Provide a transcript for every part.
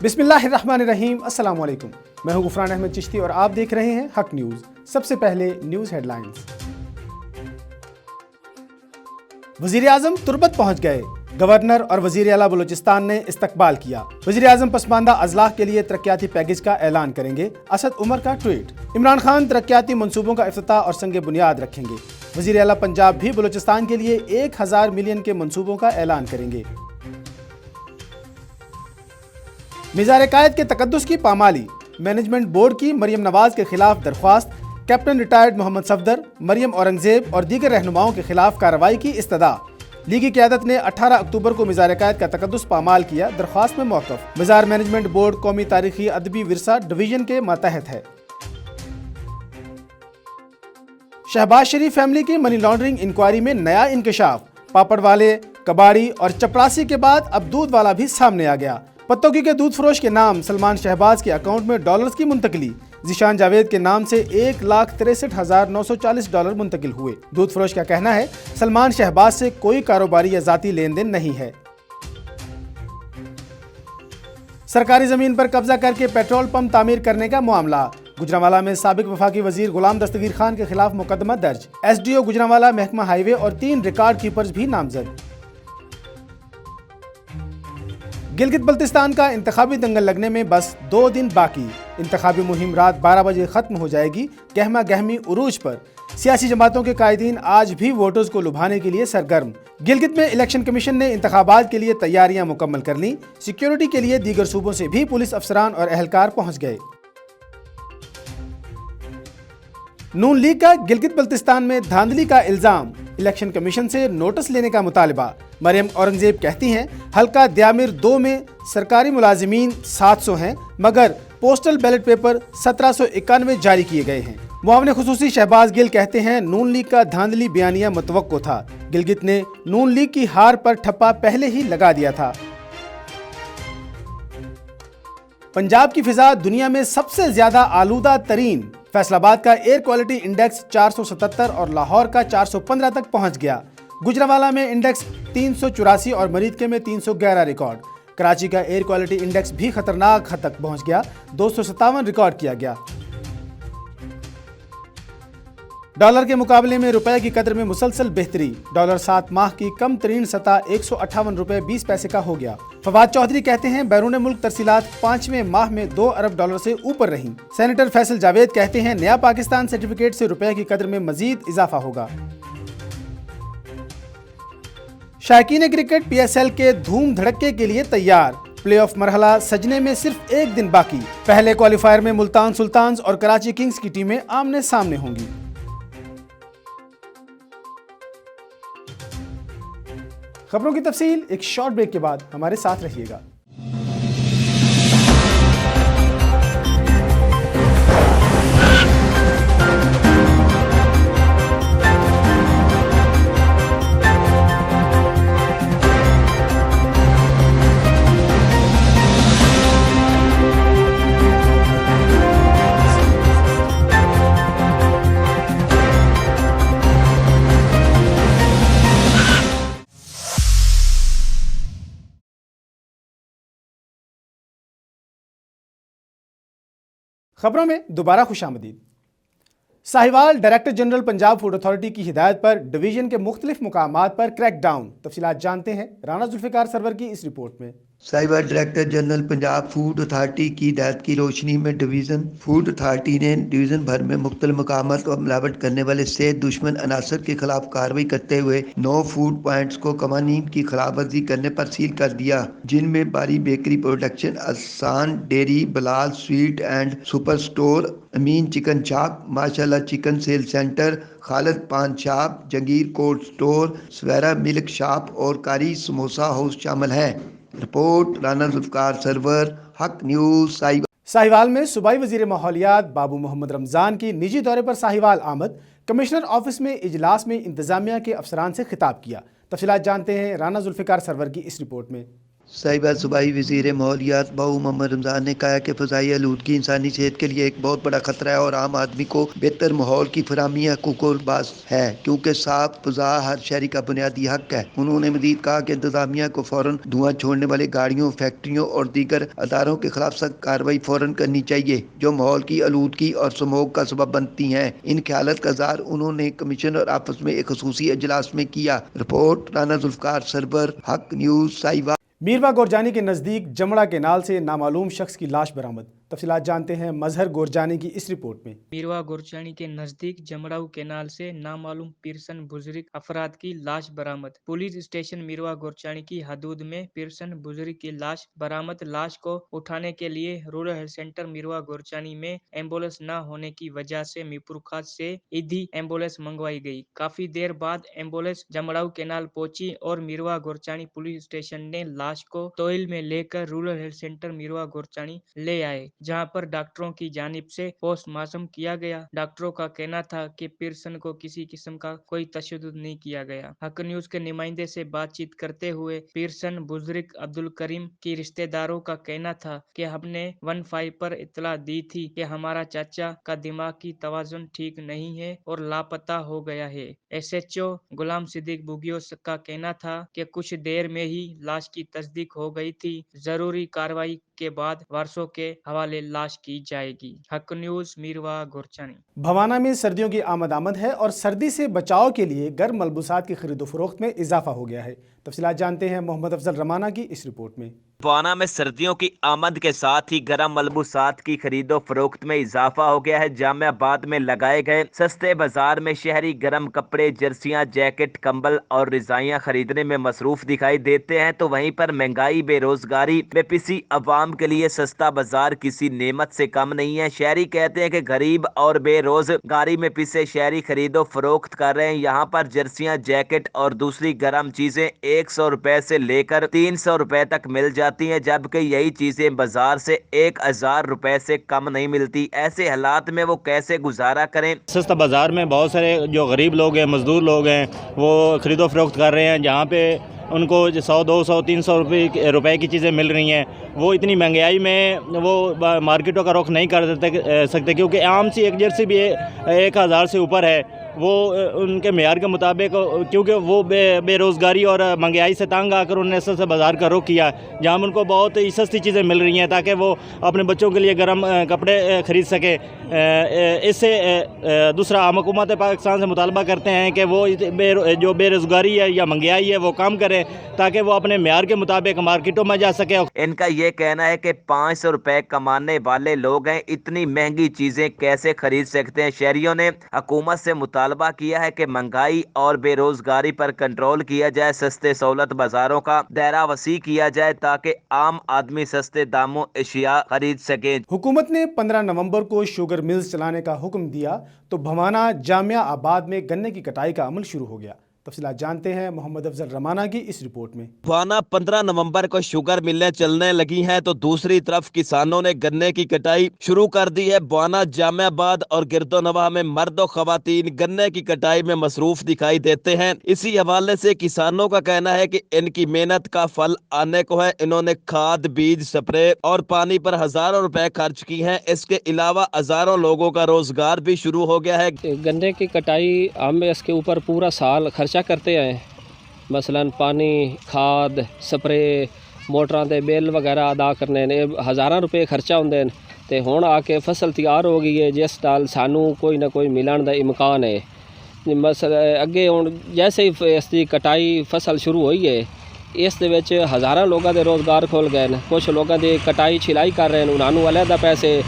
बिस्मिल्लाहिर्रहमानिर्रहीम। अस्सलाम वालेकुम। मैं हूं गुफरान अहमद चिश्ती और आप देख रहे हैं हक न्यूज़। सबसे पहले न्यूज़ हेडलाइंस। वज़ीर आज़म तुर्बत पहुंच गए। गवर्नर और वज़ीर आला बलूचिस्तान ने इस्तकबाल किया। वज़ीर आज़म पसमानदा अजलाह के लिए तरक्याती पैकेज का ऐलान करेंगे। असद उमर का ट्वीट। इमरान खान तरक्याती मंसूबों का इफ्तिताह और संग बुनियाद रखेंगे। वज़ीर आला पंजाब भी बलूचिस्तान के लिए 1000 मिलियन के मंसूबों का ऐलान करेंगे। मिज़ार कायद के तकद्दुस की पामाली। मैनेजमेंट बोर्ड की मरियम नवाज के खिलाफ दरख्वास्त। कैप्टन रिटायर्ड मोहम्मद सफदर, मरियम औरंगजेब और दीगर रहनुमाओं के खिलाफ कार्रवाई की इस्तदा। लीगी क़यादत ने 18 अक्टूबर को मिज़ार कायद का तकद्दुस पामाल किया। दरख्वास्त में मौक़िफ़। मिज़ार मैनेजमेंट बोर्ड कौमी तारीखी अदबी विरसा डिवीज़न के मातहत है। शहबाज शरीफ फैमिली की मनी लॉन्ड्रिंग इंक्वायरी में नया इंकशाफ। पापड़ वाले, कबाड़ी और चपरासी के बाद अब दूध वाला भी सामने आ गया। पत्तोकी के दूध फरोश के नाम सलमान शहबाज के अकाउंट में डॉलर्स की मुंतकली। ज़ीशान जावेद के नाम से 1,63,940 डॉलर मुंतकिल हुए। दूध फरोश का कहना है सलमान शहबाज से कोई कारोबारी या ज़ाती लेन देन नहीं है। सरकारी ज़मीन पर कब्जा करके पेट्रोल पंप तामीर करने का मामला। गुजरांवाला में साबिक वफाकी वजीर गुलाम दस्तगीर खान के खिलाफ मुकदमा दर्ज। SDO गुजरांवाला, महकमा हाईवे और 3 रिकॉर्ड कीपर्स भी नामजद। गिलगित बल्तिस्तान का इंतखाबी दंगल लगने में बस 2 दिन बाकी। इंतखाबी मुहिम रात 12 बजे खत्म हो जाएगी। गहमा गहमी उरूज पर। सियासी जमातों के कायदीन आज भी वोटर्स को लुभाने के लिए सरगर्म। गिलगित में इलेक्शन कमीशन ने इंतखाबात के लिए तैयारियां मुकम्मल कर लीं। सिक्योरिटी के लिए दीगर सूबों से भी पुलिस अफसरान और अहलकार पहुंच गए। नून लीग का गिलगित बल्तिस्तान में धांधली का इल्जाम। इलेक्शन कमीशन से नोटिस लेने का मुतालबा। मरियम औरंगजेब कहती हैं हल्का द्यामिर 2 में सरकारी मुलाजिमीन 700 हैं, मगर पोस्टल बैलेट पेपर 1791 जारी किए गए हैं। मुआविन खुसूसी शहबाज गिल कहते हैं नून लीग का धांधली बयानिया मुतवक्को था। गिलगित ने नून लीग की हार पर ठप्पा पहले ही लगा दिया था। पंजाब की फिजा दुनिया में सबसे ज्यादा आलूदा तरीन। फैसलाबाद का एयर क्वालिटी इंडेक्स 477 और लाहौर का 415 तक पहुंच गया। गुजरांवाला में इंडेक्स 384 और मरीदके में 311 रिकॉर्ड। कराची का एयर क्वालिटी इंडेक्स भी खतरनाक हद तक पहुंच गया। 257 रिकॉर्ड किया गया। डॉलर के मुकाबले में रुपए की कदर में मुसलसल बेहतरी। डॉलर 7 माह की कम तरीन सतह 158 रुपए 20 पैसे का हो गया। फवाद चौधरी कहते हैं बैरून मुल्क तरसीलात 5वें माह में 2 अरब डॉलर से ऊपर रहीं। सेनेटर फैसल जावेद कहते हैं नया पाकिस्तान सर्टिफिकेट से रुपए की कदर में मजीद इजाफा होगा। शायकीन क्रिकेट PSL के धूम धड़के के लिए तैयार। प्लेऑफ मरहला सजने में सिर्फ 1 दिन बाकी। पहले क्वालिफायर में मुल्तान सुल्तान्स और कराची किंग्स की टीमें आमने सामने होंगी। खबरों की तफसील एक शॉर्ट ब्रेक के बाद हमारे साथ रहिएगा। खबरों में दोबारा खुशामदीद। Sahiwal director general Punjab food authority की हिदायत पर डिवीजन के मुख्तलिफ मुकामात पर क्रैकडाउन। तफसीलात जानते हैं राना जुल्फिकार सरवर की इस रिपोर्ट में। Sahiwal director general Punjab food authority की हिदायत की रोशनी में डिवीज़न फूड अथॉरिटी ने डिवीज़न भर में मुख्तलिफ मकामात पर मिलावट करने वाले सेहत दुश्मन अनासर के खिलाफ कार्रवाई करते हुए 9 फूड पॉइंट्स को कवानीन की खिलाफ वर्जी करने पर सील कर दिया, जिनमें बारी बेकरी प्रोडक्शन, आसान dairy, Bilal sweet and super store, Amin chicken shop, माशाल्लाह chicken sale centre, Khalid paan shop, जंगीर cold store, Savera milk shop और कारी समोसा हाउस शामिल है। रिपोर्ट राना जुल्फिकार सरवर, हक न्यूज़ साहिवाल में सूबाई वजीर माहौलियात बाबू मोहम्मद रमजान की निजी दौरे पर साहिवाल आमद। कमिश्नर ऑफिस में इजलास में इंतजामिया के अफसरान से खिताब किया। तफसीलात जानते हैं राना जुल्फिकार सरवर की इस रिपोर्ट में। साहिबा सूबाई वज़ीर माहौलियात बहू मोहम्मद रमज़ान ने कहा कि फ़ज़ाई आलूदगी इंसानी सेहत के लिए एक बहुत बड़ा ख़तरा है और आम आदमी को बेहतर माहौल की फराहमी हकूक़ुल बास है, क्योंकि साफ फ़ज़ा हर शहरी का बुनियादी हक है। उन्होंने मज़ीद कहा कि इंतज़ामिया को फ़ौरन धुआं छोड़ने वाले गाड़ियों, फैक्ट्रियों और दीगर अदारों के खिलाफ सख्त कार्रवाई फ़ौरन करनी चाहिए जो माहौल की आलूदगी और स्मोग का सबब बनती हैं। इन ख्यालात का इज़हार उन्होंने कमिश्नर आपस में एक ख़ुसूसी इजलास में किया। रिपोर्ट राना जुल्फ़कार सरबर, हक न्यूज़, साहिबा। मीरवा गोरजानी के नज़दीक जमड़ा केनाल से नामालूम शख्स की लाश बरामद। तफसीलात जानते हैं मजहर गोरजानी की इस रिपोर्ट में। मीरवा गोरचानी के नजदीक जमड़ाऊ केनाल से नामालूम पिरसन बुजुर्ग अफराद की लाश बरामद। पुलिस स्टेशन मीरवा गोरचानी की हदूद में पिरसन बुजुर्ग की लाश बरामद। लाश को उठाने के लिए रूरल हेल्थ सेंटर मीरवा गोरचानी में एम्बुलेंस न होने की वजह से मीरपुर खास से ईदी एम्बुलेंस मंगवाई गई। काफी देर बाद एम्बुलेंस जमड़ाऊ केनाल पहुंची और मीरवा गोरचानी पुलिस स्टेशन ने लाश को तोइल में लेकर रूरल हेल्थ सेंटर मीरवा गोरचानी ले आए, जहां पर डॉक्टरों की जानिब से पोस्टमार्टम किया गया। डॉक्टरों का कहना था कि पिरसन को किसी किस्म का कोई तशद्दुद नहीं किया गया। हक न्यूज के नुमाइंदे से बातचीत करते हुए पिरसन बुजुर्ग अब्दुल करीम की रिश्तेदारों का कहना था कि हमने 15 पर इत्तला दी थी कि हमारा चाचा का दिमाग की तवाजुन ठीक नहीं है और लापता हो गया है। SHO गुलाम सिद्दीक बुगियो का कहना था कि कुछ देर में ही लाश की तस्दीक हो गई थी। जरूरी कार्रवाई के बाद वारसों के हवाले लाश की जाएगी। हक न्यूज मीरवा गोरचानी। भवाना में सर्दियों की आमद है और सर्दी से बचाव के लिए गर्म मलबूसात की खरीदो फरोख्त में इजाफा हो गया है। तफसीलात जानते हैं मोहम्मद अफजल रमाना की इस रिपोर्ट में। भवाना में सर्दियों की आमद के साथ ही गर्म मलबूसात की खरीदो फरोख्त में इजाफा हो गया है। जामियाबाद में लगाए गए सस्ते बाजार में शहरी गर्म कपड़े, जर्सियां, जैकेट, कंबल और रजाइयां खरीदने में मसरूफ दिखाई देते हैं, तो वहीं पर महंगाई, बेरोजगारी में पिसी अवाम के लिए सस्ता बाजार किसी नेमत से कम नहीं है। शहरी कहते हैं कि गरीब और बेरोजगारी में पिसे शहरी खरीदो फरोख्त कर रहे हैं। यहाँ पर जर्सियां, जैकेट और दूसरी गर्म चीजें 100 रुपए से लेकर 300 रुपए तक मिल जाती है, जबकि यही चीजें बाजार से 1000 रुपए से कम नहीं मिलती। ऐसे हालात में वो कैसे गुजारा करें? सस्ता बाजार में बहुत सारे जो गरीब लोग हैं, मजदूर लोग हैं, वो खरीदो फरोख्त कर रहे हैं, जहाँ पे उनको 100, 200, 300 रुपए की चीज़ें मिल रही हैं। वो इतनी महंगाई में वो मार्केटों का रुख नहीं कर सकते, क्योंकि आम सी एक जर्सी भी 1000 से ऊपर है। वो उनके मेयार के मुताबिक, क्योंकि वो बेरोज़गारी और महंगाई से तंग आकर उन्होंने सस्ते बाज़ार का रुख किया, जहाँ उनको बहुत ही सस्ती चीज़ें मिल रही हैं ताकि वो अपने बच्चों के लिए गर्म कपड़े ख़रीद सके। इससे दूसरा, हम हुकूमत पाकिस्तान से मुतालबा करते हैं कि वो जो बेरोज़गारी है या महंगाई है वो कम करें, ताकि वो अपने मेयार के मुताबिक मार्केटों में जा सके। इनका ये कहना है कि 500 रुपए कमाने वाले लोग हैं, इतनी महंगी चीजें कैसे खरीद सकते हैं। शहरियों ने हुकूमत से मुतालबा किया है कि महंगाई और बेरोजगारी पर कंट्रोल किया जाए, सस्ते सहूलत बाजारों का दायरा वसी किया जाए ताकि आम आदमी सस्ते दामों एशिया खरीद सके। हुकूमत ने 15 नवंबर को शुगर मिल्स चलाने का हुक्म दिया तो भवाना जामिया आबाद में गन्ने की कटाई का अमल शुरू हो गया। तफसीलात जानते हैं मोहम्मद अफजल रमाना की इस रिपोर्ट में। भवाना 15 नवंबर को शुगर मिलें चलने लगी हैं, तो दूसरी तरफ किसानों ने गन्ने की कटाई शुरू कर दी है। भवाना, जामियाबाद और गिरदोनवा में मर्द और खवातीन गन्ने की कटाई में मसरूफ दिखाई देते हैं। इसी हवाले से किसानों का कहना है कि इनकी मेहनत का फल आने को है। इन्होंने खाद, बीज, स्प्रे और पानी पर हजारों रुपए खर्च की हैं। इसके अलावा हजारों लोगों का रोजगार भी शुरू हो गया है। गन्ने की कटाई हम इसके ऊपर पूरा साल खर्चा करते हैं, मसलन पानी, खाद, स्प्रे, मोटरां दे बिल वगैरह अदा करने ने हज़ारां रुपए खर्चा होंदे न। ते हुण आके फसल तैयार हो गई है, जिस नाल सानू कोई ना कोई मिलण दा इम्कान है। मसला अगे हुण जैसे ही इसकी कटाई फसल शुरू हुई है, इस दे विच हज़ारां लोगों के रोज़गार खुल गए न। कुछ लोगों की कटाई छिलाई कर रहे हैं, उन्होंने अलहदा पैसे,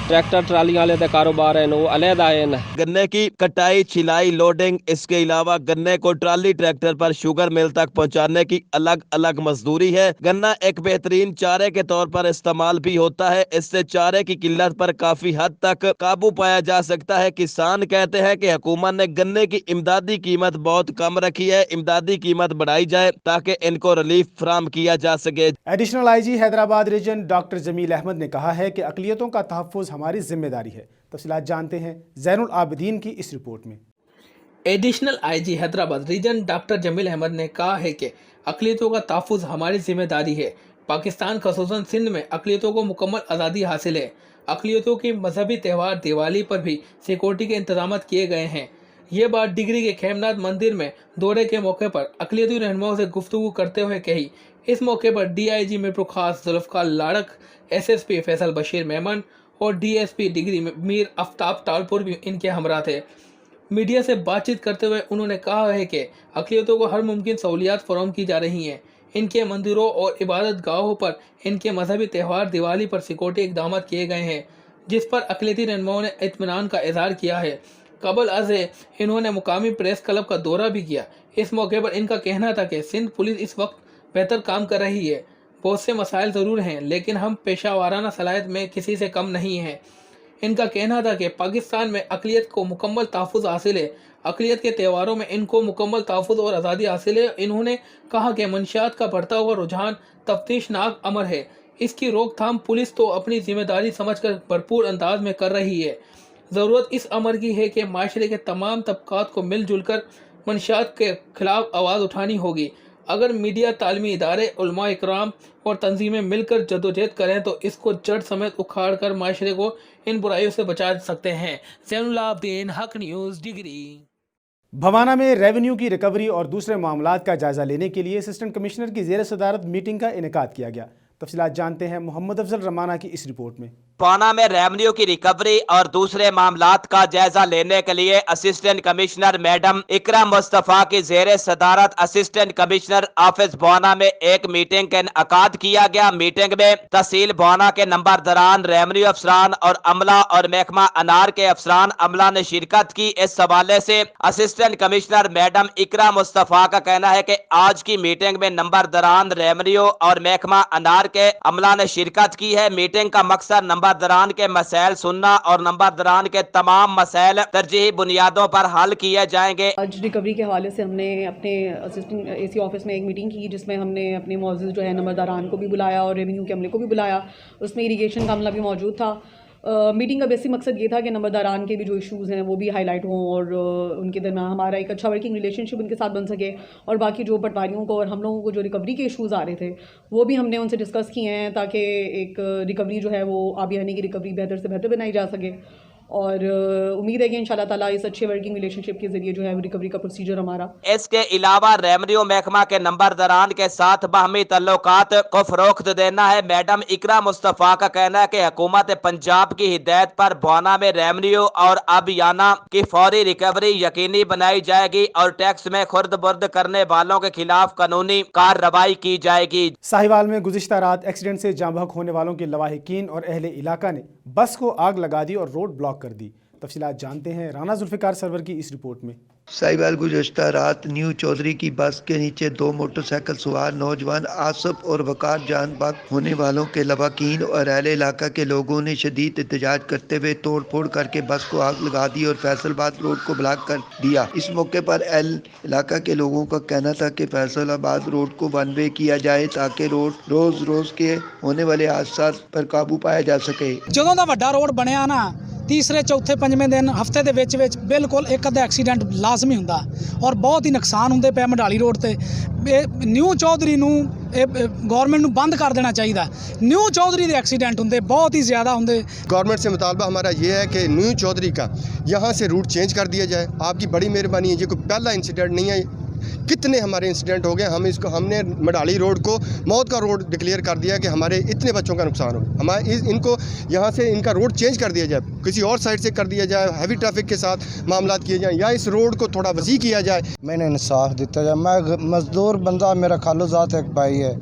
ट्रैक्टर ट्राली वाले का कारोबार है वो अलहदा है। गन्ने की कटाई, छिलाई, लोडिंग, इसके अलावा गन्ने को ट्राली ट्रैक्टर पर शुगर मिल तक पहुंचाने की अलग अलग मजदूरी है। गन्ना एक बेहतरीन चारे के तौर पर इस्तेमाल भी होता है। इससे चारे की किल्लत पर काफी हद तक काबू पाया जा सकता है। किसान कहते हैं कि हुकूमत ने गन्ने की इमदादी कीमत बहुत कम रखी है, इमदादी कीमत बढ़ाई जाए ताकि इनको रिलीफ फराहम किया जा सके। Additional IG Hyderabad region doctor Jameel Ahmed ने कहा है कि अक़लियतों का तहफ़्फ़ुज़ हमारी जिम्मेदारी है। तफसीलात जानते हैं ज़ैनुल आबिदीन की इस रिपोर्ट में। Additional IG Hyderabad region doctor Jameel Ahmed ने कहा है कि अक़लियतों का तहफ़्फ़ुज़ हमारी जिम्मेदारी है। पाकिस्तान खसूसन सिंध में अक़लियतों को मुकम्मल आज़ादी हासिल है। अक़लियतों के मजहबी त्यौहार दिवाली पर भी सिक्योरिटी के इंतजाम किए गए हैं। ये बात डिगरी के खेमनाथ मंदिर में दौरे के मौके पर अक़लियती रहनुमाओं से गुफ्तगू करते हुए कही। इस मौके पर DIG मिर्पुर खास जुल्फ़कार लाड़क, SSP फैसल बशीर मेमन और DSP डिगरी मीर आफ्ताब टालपुर भी इनके हमरा थे। मीडिया से बातचीत करते हुए उन्होंने कहा है कि अक़लियतों को हर मुमकिन सहूलियात फराहम की जा रही हैं। इनके मंदिरों और इबादत गाहों पर इनके मजहबी त्यौहार दिवाली पर सिक्योरिटी इक़दाम किए गए हैं, जिस पर अक़लियती रहनुमाओं ने इत्मीनान का इज़हार किया है। कबल अज़े इन्होंने मुकामी प्रेस क्लब का दौरा भी किया। इस मौके पर इनका कहना था कि सिंध पुलिस इस वक्त बेहतर काम कर रही है। बहुत से मसाइल ज़रूर हैं, लेकिन हम पेशा वाराना सलाहियत में किसी से कम नहीं हैं। इनका कहना था कि पाकिस्तान में अक़लियत को मुकम्मल तहफ़्फ़ुज़ हासिल है। अक़लियत के त्योहारों में इनको मुकम्मल तहफ़्फ़ुज़ और आज़ादी हासिल है। इन्होंने कहा कि मंशियात का बढ़ता हुआ रुझान तफ्तीशनाक अमर है। इसकी रोकथाम पुलिस तो अपनी जिम्मेदारी समझकर भरपूर अंदाज में कर रही है। ज़रूरत इस अमर की है कि माशरे के तमाम तबक़ात को मिलजुल कर मंशियात के ख़िलाफ़ आवाज़ उठानी होगी। अगर मीडिया, तालीमी इदारे, उलमा इकराम और तंजीमें मिलकर जदोजहद करें तो इसको जड़ समेत उखाड़ कर माशरे को इन बुराइयों से बचा सकते हैं। ज़ैनुलाब्दीन, हक न्यूज़, डिगरी। भवाना में रेवेन्यू की रिकवरी और दूसरे मामलात का जायजा लेने के लिए असिस्टेंट कमिश्नर की ज़ेर सदारत मीटिंग का इनेकाद किया गया। तफसीलात जानते हैं मोहम्मद अफजल रमाना की इस रिपोर्ट में। भवाना में रेवेन्यू की रिकवरी और दूसरे मामलात का जायजा लेने के लिए असिस्टेंट कमिश्नर मैडम इकरा मुस्तफ़ा की ज़ेर सदारत असिस्टेंट कमिश्नर ऑफिस भवाना में एक मीटिंग का इनेकाद किया गया। मीटिंग में तहसील भवाना के नंबरदारान, रेवेन्यू अफसरान और अमला और महकमा अनार के अफसरान अमला ने शिरकत की। इस हवाले से असिस्टेंट कमिश्नर मैडम इकरा मुस्तफ़ा का कहना है कि आज की मीटिंग में नंबरदारान, रेवेन्यू और महकमा अनार के अमला ने शिरकत की है। मीटिंग का मकसद नंबरदारान के मसाइल सुनना और नंबरदारान के तमाम मसाइल तरजीही बुनियादों पर हल किए जाएंगे। आज रिकवरी के हवाले से हमने अपने असिस्टेंट AC ऑफिस में एक मीटिंग की, जिसमें हमने अपने मौजूद जो है नंबरदारान को भी बुलाया और रेवेन्यू के अमले को भी बुलाया। उसमें इरीगेशन का अमला भी मौजूद था। मीटिंग का बेसिक मकसद ये था कि नंबरदारान के भी जो इश्यूज़ हैं वो भी हाईलाइट हों और उनके दरमियान हमारा एक अच्छा वर्किंग रिलेशनशिप उनके साथ बन सके, और बाकी जो पटवारियों को और हम लोगों को जो रिकवरी के इश्यूज़ आ रहे थे वो भी हमने उनसे डिस्कस किए हैं, ताकि एक रिकवरी जो है वो आबियानी की रिकवरी बेहतर से बेहतर बनाई जा सके। और उम्मीद है कि इंशाल्लाह ताला इस अच्छे वर्किंग रिलेशनशिप के जरिए जो है रिकवरी का प्रोसीजर हमारा। इसके अलावा रेवेन्यू महकमा के नंबरदारान के साथ बाहमी तल्लुकात को फरोख्त देना है। मैडम इकरा मुस्तफ़ा का कहना है कि हुकूमत पंजाब की हिदायत पर भवाना में रेवेन्यू और आबियाना की फौरी रिकवरी यकीनी बनाई जाएगी और टैक्स में खुर्द बुर्द करने वालों के खिलाफ कानूनी कार्रवाई की जाएगी। साहिवाल में गुज़िश्ता रात एक्सीडेंट से जाँ बहक होने वालों के लवाहिकीन और अहले इलाका ने बस को आग लगा दी और रोड ब्लॉक कर दी। तफसीलात जानते हैं राना जुल्फ़िकार सरवर की इस रिपोर्ट में। साहिवाल गुज़श्ता रात न्यू चौधरी की बस के नीचे दो मोटरसाइकिल सवार नौजवान आसफ और वकार जान बहक होने वालों के लवाकीन और अहले इलाका के लोगों ने शदीद एहतजाज करते हुए तोड़ फोड़ करके बस को आग लगा दी और फैसलाबाद रोड को ब्लॉक कर दिया। इस मौके पर इलाका के लोगों का कहना था कि फैसलाबाद रोड को वन वे किया जाए ताकि रोज रोज के होने वाले हादसा पर काबू पाया जा सके। ਜਦੋਂ ਦਾ ਵੱਡਾ ਰੋਡ ਬਣਿਆ ਨਾ, तीसरे चौथे पंजवें दिन हफ्ते ਦੇ ਵਿੱਚ ਬਿਲਕੁਲ ਇੱਕ ਅੱਧਾ ਐਕਸੀਡੈਂਟ ਲਾਜ਼ਮੀ ਹੁੰਦਾ ਔਰ ਬਹੁਤ ਹੀ ਨੁਕਸਾਨ ਹੁੰਦੇ ਪਏ ਮਡਾਲੀ ਰੋਡ ਤੇ। ਨਿਊ ਚੌਧਰੀ ਨੂੰ गवर्नमेंट ਨੂੰ ਬੰਦ ਕਰ ਦੇਣਾ ਚਾਹੀਦਾ। न्यू चौधरी ਦੇ एक्सीडेंट ਹੁੰਦੇ बहुत ही ज़्यादा ਹੁੰਦੇ। गवर्नमेंट से मुतालबा हमारा ये है कि न्यू चौधरी का यहाँ से रूट चेंज कर दिया जाए। आपकी बड़ी मेहरबानी है, ये कोई पहला इंसिडेंट नहीं है, कितने हमारे इंसिडेंट हो गए। हमने मडाली रोड को मौत का रोड डिक्लेयर कर दिया कि हमारे इतने बच्चों का नुकसान हो। हमारे इनको यहाँ से इनका रोड चेंज कर दिया जाए, किसी और साइड से कर दिया जाए, हैवी ट्रैफिक के साथ मामला किए जाए या इस रोड को थोड़ा वसी किया जाए। मैंने इंसाफ दिता जाए। मैं मजदूर बंदा, मेरा खालूजात एक भाई है,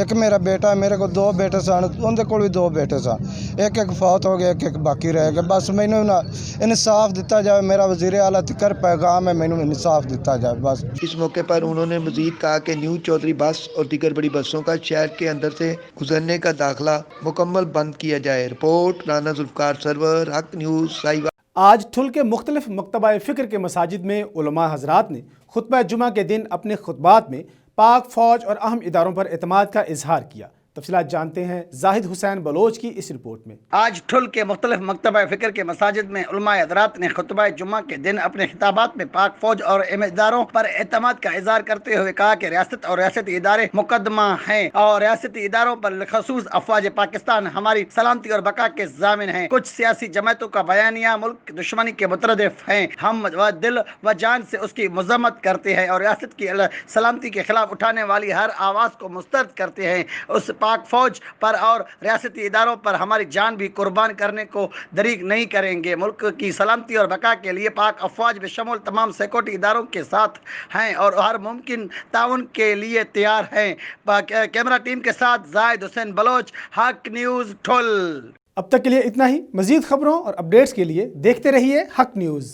एक मेरा बेटा है, मेरे को दो बेटे सन, उनके को भी दो बेटे सन, एक फौत हो गया, एक बाकी रह गया। बस मैंने ना इंसाफ दिता जाए, मेरा वज़ीर आला तिकर पैगाम है, मैंने इंसाफ दिता जाए बस। इस मौके पर उन्होंने मजीद कहा कि न्यू चौधरी बस और दीगर बड़ी बसों का शहर के अंदर से गुजरने का दाखिला मुकम्मल बंद किया जाए। Report Rana Zulfikar server, Haq news, Sahiwal. आज ठुल के मुख्तलिफ मकतबा फ़िक्र के मसाजिद में उलमा हज़रात ने खुतबा जुमा के दिन अपने खुतबात में पाक फ़ौज और अहम इदारों पर एतमाद का इजहार किया। तफसीलात जानते हैं जाहिद हुसैन बलोच की इस रिपोर्ट में। आज ठुल के मुख्तलिफ मकतबा फ़िक्र के मसाजिद में उलमा हज़रात ने खुतबा जुम्मा के दिन अपने खिताबात में पाक फौज और इदारों पर एतमाद का इज़हार करते हुए कहा कि रियासत और रियासती इदारे मुकदमा हैं और रियासती इदारों पर खसूस अफवाज पाकिस्तान हमारी सलामती और बका के जामिन हैं। कुछ सियासी जमातों का बयानिया मुल्क दुश्मनी के मुतरदिफ हैं। हम दिल व जान से उसकी मजम्मत करते हैं और रियासत की सलामती के खिलाफ उठाने वाली हर आवाज़ को मुस्तरद करते हैं। उस पाक फौज पर और रियासती इदारों पर हमारी जान भी कुर्बान करने को दरीग नहीं करेंगे। मुल्क की सलामती और बका के लिए पाक अफवाज बशमूल तमाम सिक्योरिटी इदारों के साथ हैं और हर मुमकिन ताउन के लिए तैयार हैं। कैमरा टीम के साथ जाहिद हुसैन बलोच, हक न्यूज़ ठुल। अब तक के लिए इतना ही। मजीद खबरों और अपडेट्स के लिए देखते रहिए हक न्यूज़।